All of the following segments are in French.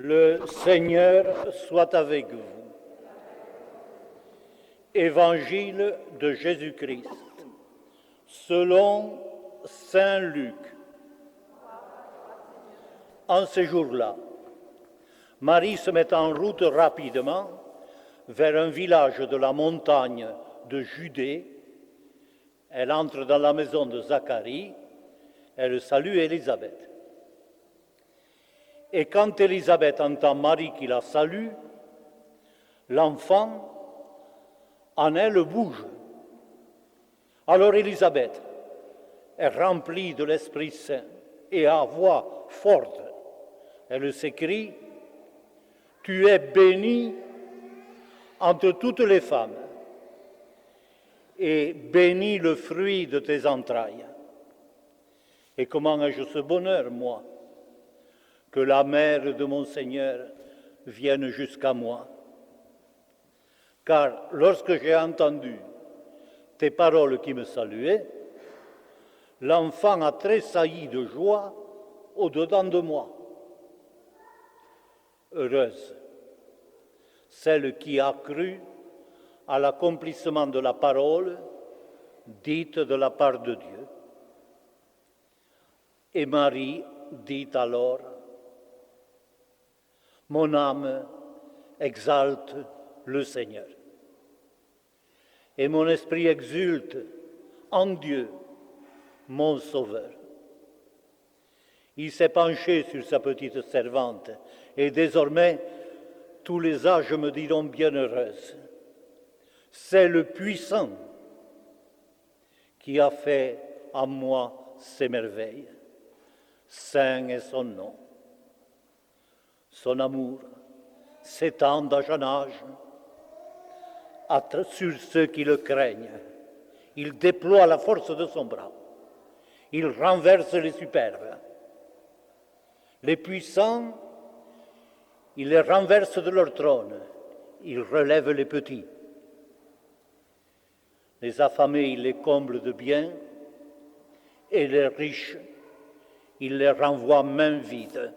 Le Seigneur soit avec vous. Évangile de Jésus-Christ, selon saint Luc. En ce jour-là, Marie se met en route rapidement vers un village de la montagne de Judée. Elle entre dans la maison de Zacharie, elle salue Élisabeth. Et quand Élisabeth entend Marie qui la salue, l'enfant en elle bouge. Alors Élisabeth est remplie de l'Esprit Saint et à voix forte, elle s'écrie « Tu es bénie entre toutes les femmes, et béni le fruit de tes entrailles. Et comment ai-je ce bonheur, moi, que la mère de mon Seigneur vienne jusqu'à moi? Car lorsque j'ai entendu tes paroles qui me saluaient, l'enfant a tressailli de joie au-dedans de moi. Heureuse celle qui a cru à l'accomplissement de la parole dite de la part de Dieu. Et Marie dit alors, « Mon âme exalte le Seigneur, et mon esprit exulte en Dieu, mon Sauveur. Il s'est penché sur sa petite servante, et désormais, tous les âges me diront bienheureuse. C'est le puissant qui a fait à moi ces merveilles. Saint est son nom. Son amour s'étend d'âge en âge sur ceux qui le craignent. Il déploie la force de son bras. Il renverse les superbes. Les puissants, il les renverse de leur trône. Il relève les petits. Les affamés, il les comble de biens, et les riches, il les renvoie main vide.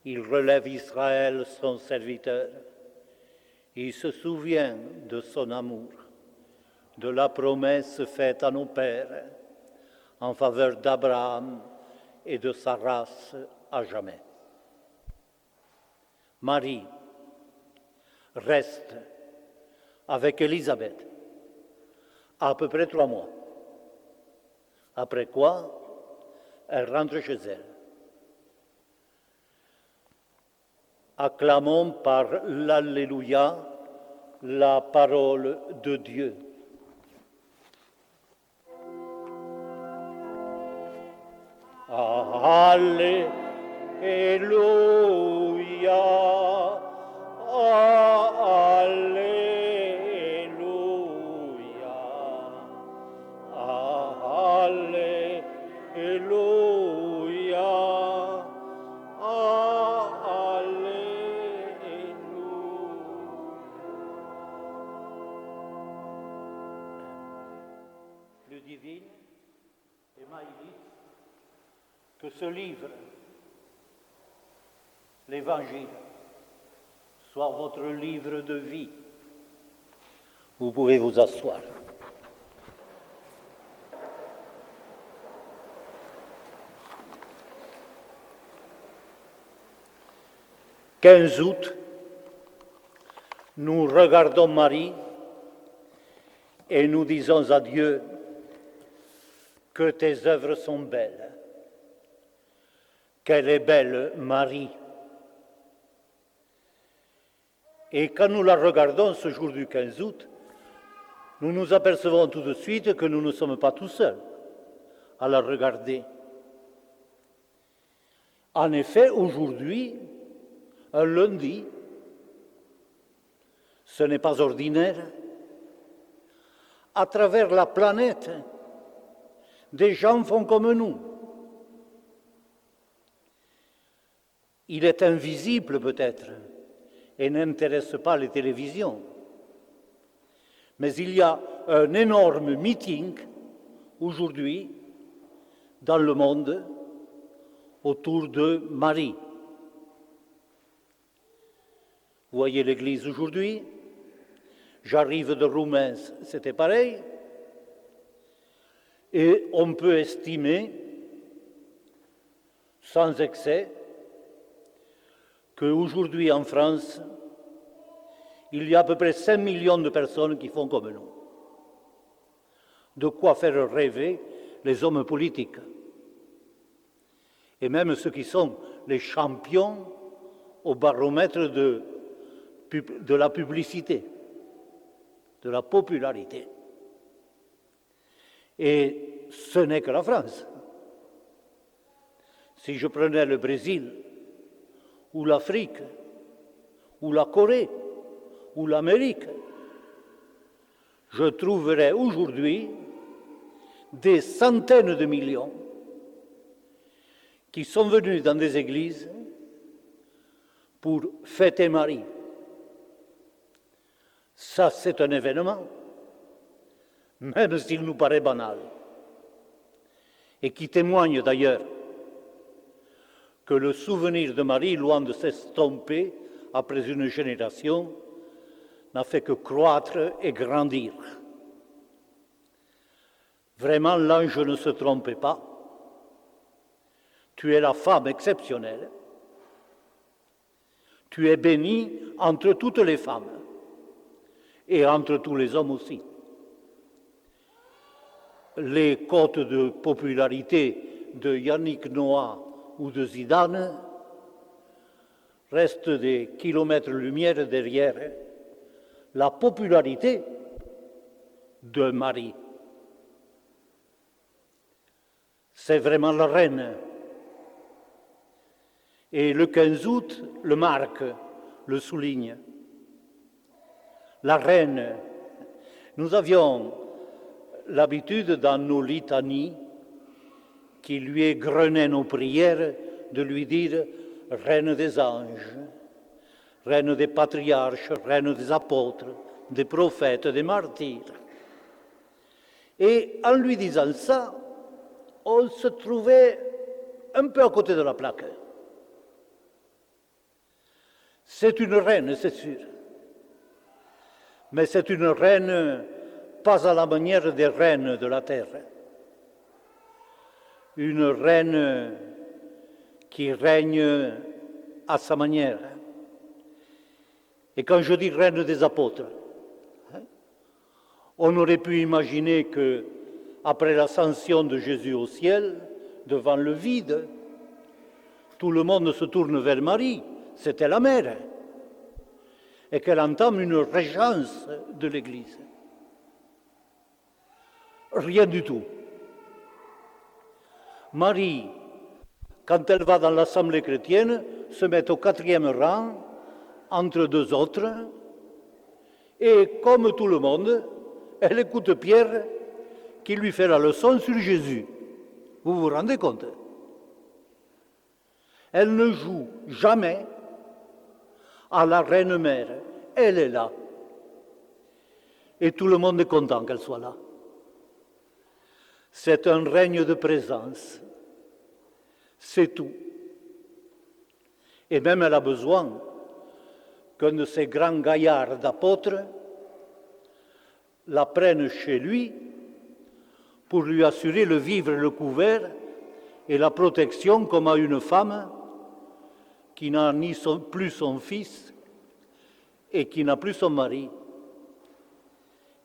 Il relève Israël, son serviteur. Il se souvient de son amour, de la promesse faite à nos pères en faveur d'Abraham et de sa race à jamais. Marie reste avec Élisabeth à peu près 3 mois. Après quoi, elle rentre chez elle. Acclamons par l'Alléluia la parole de Dieu. Alléluia, Alléluia, Alléluia, le divin et Maïlis, que ce livre, l'Évangile, soit votre livre de vie. Vous pouvez vous asseoir. « 15 août, nous regardons Marie et nous disons à Dieu que tes œuvres sont belles. Qu'elle est belle, Marie. Et quand nous la regardons ce jour du 15 août, nous nous apercevons tout de suite que nous ne sommes pas tout seuls à la regarder. En effet, aujourd'hui, un lundi, ce n'est pas ordinaire. À travers la planète, des gens font comme nous. Il est invisible peut-être et n'intéresse pas les télévisions. Mais il y a un énorme meeting aujourd'hui dans le monde autour de Marie. Vous voyez l'Église aujourd'hui, j'arrive de Roumains, c'était pareil, et on peut estimer, sans excès, qu'aujourd'hui en France, il y a à peu près 5 millions de personnes qui font comme nous. De quoi faire rêver les hommes politiques. Et même ceux qui sont les champions au baromètre de la publicité, de la popularité. Et ce n'est que la France. Si je prenais le Brésil, ou l'Afrique, ou la Corée, ou l'Amérique, je trouverais aujourd'hui des centaines de millions qui sont venus dans des églises pour fêter Marie. Ça, c'est un événement, même s'il nous paraît banal, et qui témoigne d'ailleurs que le souvenir de Marie, loin de s'estomper après une génération, n'a fait que croître et grandir. Vraiment, l'ange ne se trompait pas. Tu es la femme exceptionnelle. Tu es bénie entre toutes les femmes et entre tous les hommes aussi. Les cotes de popularité de Yannick Noah ou de Zidane restent des kilomètres-lumière derrière la popularité de Marie. C'est vraiment la reine. Et le 15 août le marque, le souligne. La reine, nous avions l'habitude dans nos litanies qui lui égrenaient nos prières de lui dire « Reine des anges ». Reine des patriarches, reine des apôtres, des prophètes, des martyrs. Et en lui disant ça, on se trouvait un peu à côté de la plaque. C'est une reine, c'est sûr. Mais c'est une reine pas à la manière des reines de la terre. Une reine qui règne à sa manière. Et quand je dis reine des apôtres, on aurait pu imaginer que, après l'ascension de Jésus au ciel, devant le vide, tout le monde se tourne vers Marie, c'était la mère, et qu'elle entame une régence de l'Église. Rien du tout. Marie, quand elle va dans l'assemblée chrétienne, se met au 4e rang, entre deux autres, et comme tout le monde, elle écoute Pierre qui lui fait la leçon sur Jésus. Vous vous rendez compte? Elle ne joue jamais à la reine mère. Elle est là. Et tout le monde est content qu'elle soit là. C'est un règne de présence. C'est tout. Et même elle a besoin qu'un de ces grands gaillards d'apôtres la prenne chez lui pour lui assurer le vivre et le couvert et la protection comme à une femme qui n'a plus son fils et qui n'a plus son mari.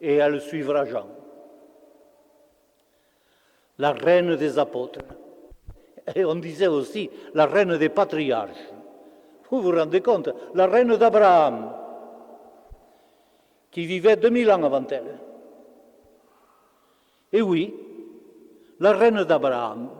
Et elle suivra Jean. La reine des apôtres. Et on disait aussi la reine des patriarches. Vous vous rendez compte? La reine d'Abraham, qui vivait 2000 ans avant elle. Et oui, la reine d'Abraham,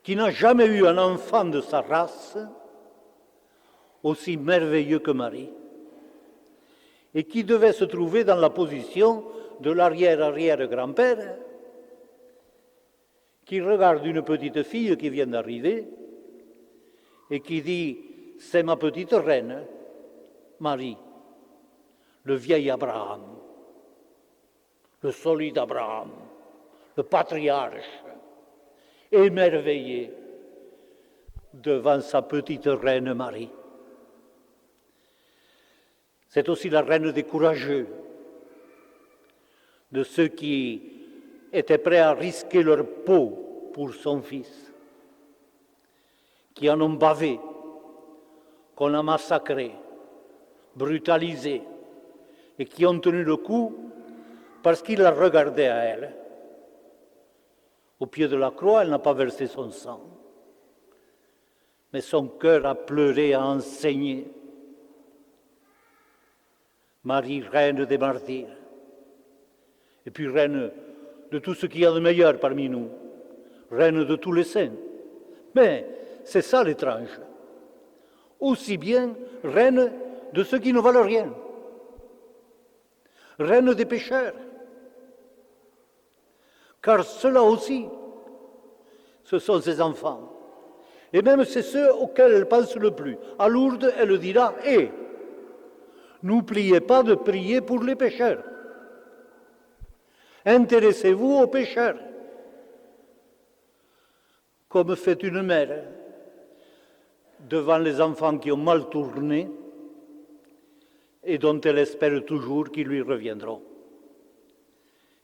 qui n'a jamais eu un enfant de sa race aussi merveilleux que Marie, et qui devait se trouver dans la position de l'arrière-arrière-grand-père, qui regarde une petite fille qui vient d'arriver et qui dit « C'est ma petite reine, Marie, le vieil Abraham, le solide Abraham, le patriarche, émerveillé devant sa petite reine Marie. C'est aussi la reine des courageux, de ceux qui étaient prêts à risquer leur peau pour son fils, qui en ont bavé, qu'on a massacré, brutalisé, et qui ont tenu le coup parce qu'il la regardait à elle. Au pied de la croix, elle n'a pas versé son sang, mais son cœur a pleuré, a enseigné. Marie, reine des martyrs, et puis reine de tout ce qu'il y a de meilleur parmi nous, reine de tous les saints. Mais c'est ça l'étrange. Aussi bien reine de ceux qui ne valent rien, reine des pécheurs. Car ceux-là aussi, ce sont ses enfants. Et même c'est ceux auxquels elle pense le plus. À Lourdes, elle dira « Eh, n'oubliez pas de prier pour les pécheurs. Intéressez-vous aux pécheurs. » Comme fait une mère devant les enfants qui ont mal tourné et dont elle espère toujours qu'ils lui reviendront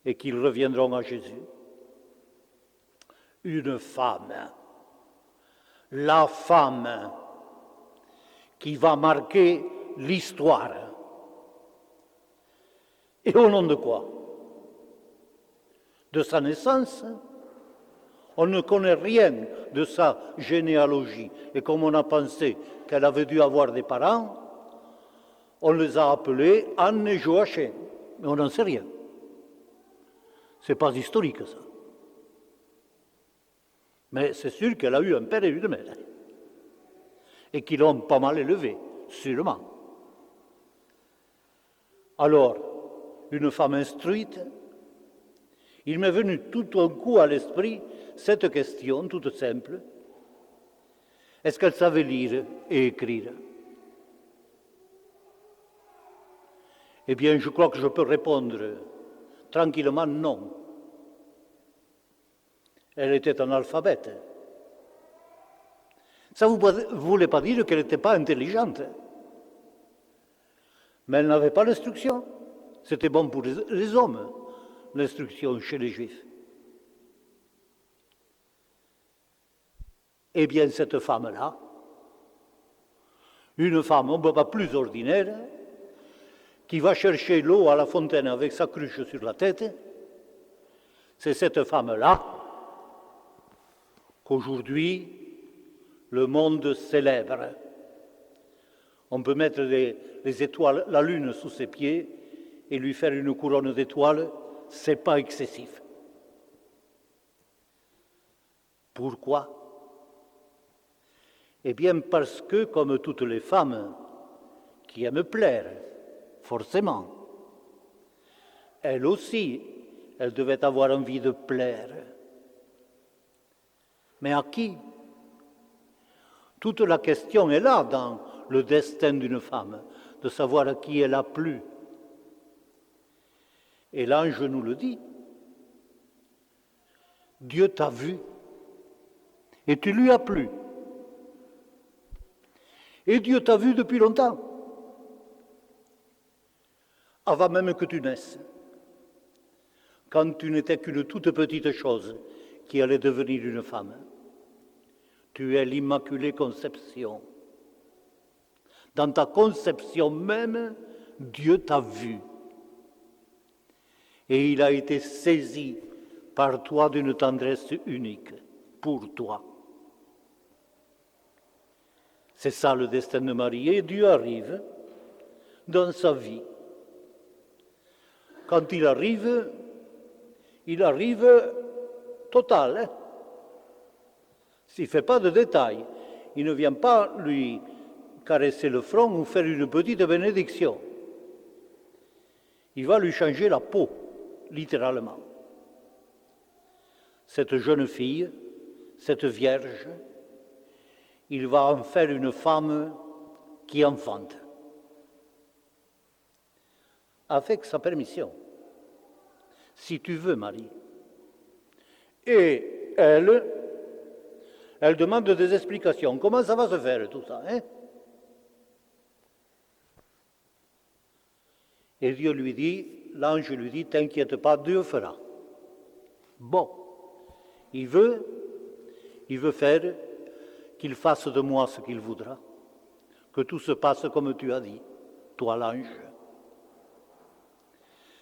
et qu'ils reviendront à Jésus. Une femme, la femme qui va marquer l'histoire. Et au nom de quoi? De sa naissance? On ne connaît rien de sa généalogie. Et comme on a pensé qu'elle avait dû avoir des parents, on les a appelés Anne et Joachim. Mais on n'en sait rien. C'est pas historique, ça. Mais c'est sûr qu'elle a eu un père et une mère. Et qu'ils l'ont pas mal élevée, sûrement. Alors, une femme instruite, il m'est venu tout d'un coup à l'esprit cette question toute simple. Est-ce qu'elle savait lire et écrire? Eh bien, je crois que je peux répondre tranquillement non. Elle était analphabète. Ça ne voulait pas dire qu'elle n'était pas intelligente. Mais elle n'avait pas l'instruction. C'était bon pour les hommes, l'instruction chez les Juifs. Eh bien, cette femme-là, une femme un peu pas plus ordinaire, qui va chercher l'eau à la fontaine avec sa cruche sur la tête, c'est cette femme-là qu'aujourd'hui le monde célèbre. On peut mettre les étoiles, la lune sous ses pieds et lui faire une couronne d'étoiles, c'est pas excessif. Pourquoi? Eh bien parce que, comme toutes les femmes qui aiment plaire, forcément, elle aussi, elle devait avoir envie de plaire. Mais à qui? Toute la question est là dans le destin d'une femme, de savoir à qui elle a plu. Et l'ange nous le dit. Dieu t'a vu et tu lui as plu. Et Dieu t'a vu depuis longtemps, avant même que tu naisses, quand tu n'étais qu'une toute petite chose qui allait devenir une femme. Tu es l'Immaculée Conception. Dans ta conception même, Dieu t'a vu. Et il a été saisi par toi d'une tendresse unique, pour toi. C'est ça le destin de Marie. Et Dieu arrive dans sa vie. Quand il arrive total. Hein? S'il ne fait pas de détails, il ne vient pas lui caresser le front ou faire une petite bénédiction. Il va lui changer la peau, littéralement. Cette jeune fille, cette vierge, il va en faire une femme qui enfante. Avec sa permission. Si tu veux, Marie. Et elle Elle demande des explications. Comment ça va se faire tout ça, hein? Et Dieu lui dit, l'ange lui dit, t'inquiète pas, Dieu fera. Bon, il veut faire qu'il fasse de moi ce qu'il voudra, que tout se passe comme tu as dit, toi l'ange.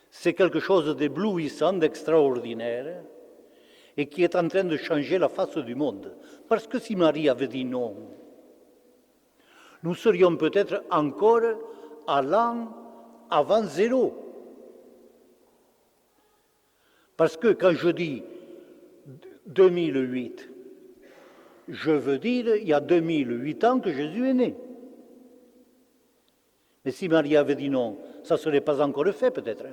C'est quelque chose d'éblouissant, d'extraordinaire, et qui est en train de changer la face du monde. Parce que si Marie avait dit non, nous serions peut-être encore à l'an avant zéro. Parce que quand je dis 2008, je veux dire il y a 2008 ans que Jésus est né. Mais si Marie avait dit non, ça ne serait pas encore fait peut-être.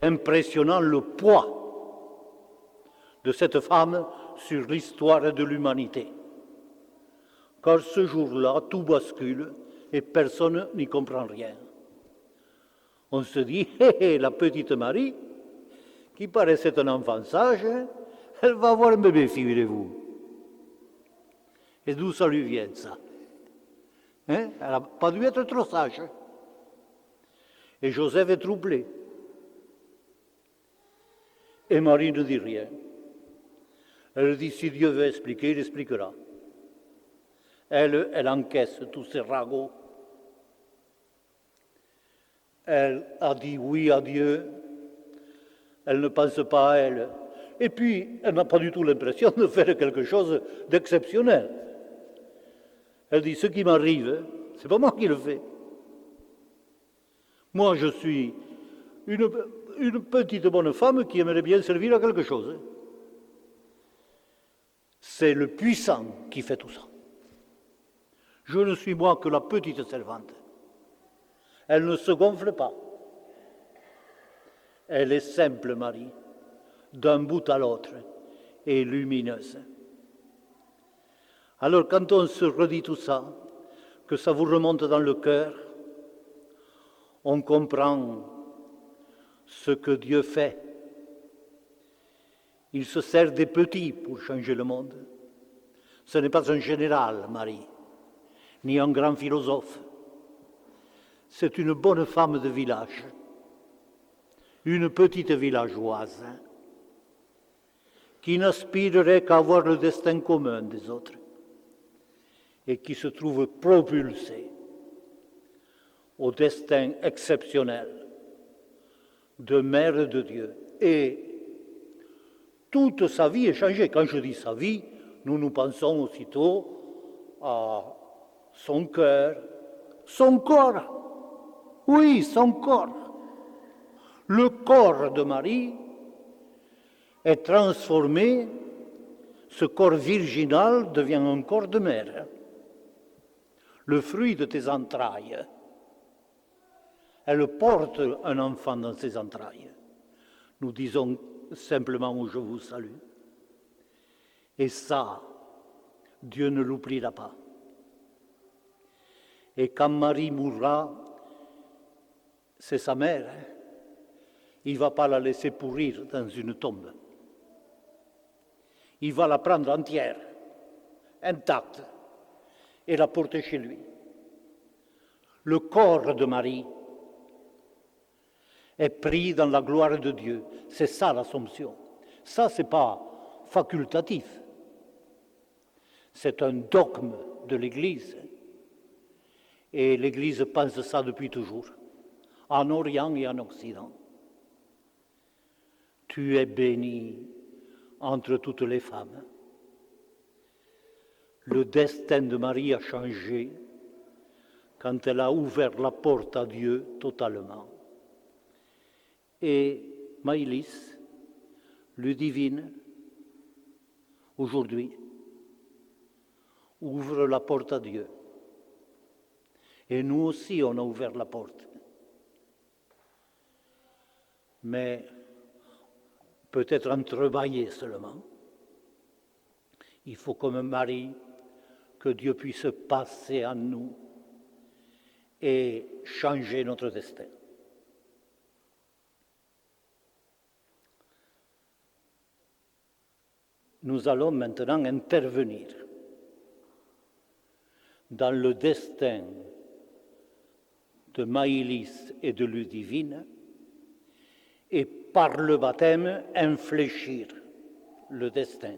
Impressionnant le poids de cette femme sur l'histoire de l'humanité. Car ce jour-là, tout bascule et personne n'y comprend rien. On se dit, hé, la petite Marie, qui paraissait un enfant sage, elle va avoir un bébé, figurez-vous. Et d'où ça lui vient, ça? Hein? Elle n'a pas dû être trop sage. Et Joseph est troublé. Et Marie ne dit rien. Elle dit, si Dieu veut expliquer, il expliquera. Elle encaisse tous ces ragots. Elle a dit oui à Dieu. Elle ne pense pas à elle. Et puis, elle n'a pas du tout l'impression de faire quelque chose d'exceptionnel. Elle dit, ce qui m'arrive, c'est pas moi qui le fais. Moi, je suis une petite bonne femme qui aimerait bien servir à quelque chose. C'est le puissant qui fait tout ça. Je ne suis moi que la petite servante. Elle ne se gonfle pas. Elle est simple, Marie, d'un bout à l'autre, et lumineuse. Alors, quand on se redit tout ça, que ça vous remonte dans le cœur, on comprend ce que Dieu fait. Il se sert des petits pour changer le monde. Ce n'est pas un général, Marie, ni un grand philosophe. C'est une bonne femme de village, une petite villageoise, qui n'aspirerait qu'à avoir le destin commun des autres et qui se trouve propulsée au destin exceptionnel de mère de Dieu. Et toute sa vie est changée. Quand je dis sa vie, nous pensons aussitôt à son cœur, son corps. Oui, son corps. Le corps de Marie est transformé, ce corps virginal devient un corps de mère. Le fruit de tes entrailles. Elle porte un enfant dans ses entrailles. Nous disons simplement où je vous salue. Et ça, Dieu ne l'oubliera pas. Et quand Marie mourra, c'est sa mère, hein? Il ne va pas la laisser pourrir dans une tombe. Il va la prendre entière, intacte, et la porter chez lui. Le corps de Marie est pris dans la gloire de Dieu. C'est ça l'Assomption. Ça, ce n'est pas facultatif. C'est un dogme de l'Église. Et l'Église pense ça depuis toujours, en Orient et en Occident. Tu es bénie entre toutes les femmes. Le destin de Marie a changé quand elle a ouvert la porte à Dieu totalement. Et Maëlys, Ludivine, aujourd'hui, ouvre la porte à Dieu. Et nous aussi, on a ouvert la porte. Mais peut-être entrebâillée seulement. Il faut comme Marie que Dieu puisse passer en nous et changer notre destin. Nous allons maintenant intervenir dans le destin de Maëlys et de Ludivine et par le baptême infléchir le destin